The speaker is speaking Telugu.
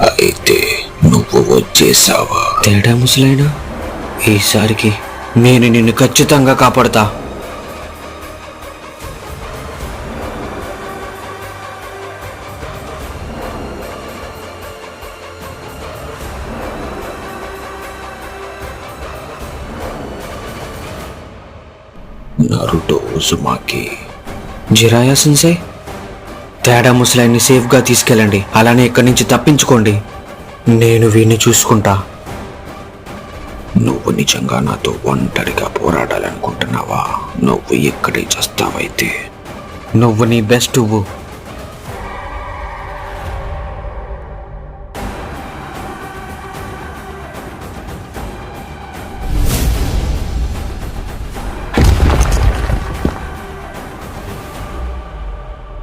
అయితే నువ్వు వచ్చేసావా? తేడా ముసలైనా, ఈసారికి నేను నిన్ను ఖచ్చితంగా కాపాడుతా. నరుటో ఉజుమాకి. జిరాయా సెన్సై, తేడా ముసలాయిని సేఫ్గా తీసుకెళ్ళండి. అలానే ఇక్కడి నుంచి తప్పించుకోండి. నేను వీడిని చూసుకుంటా. నువ్వు నిజంగా నాతో ఒంటరిగా పోరాడాలనుకుంటున్నావా? నువ్వు ఇక్కడే చేస్తావైతే. నువ్వు నీ బెస్ట్ ఇవ్వు.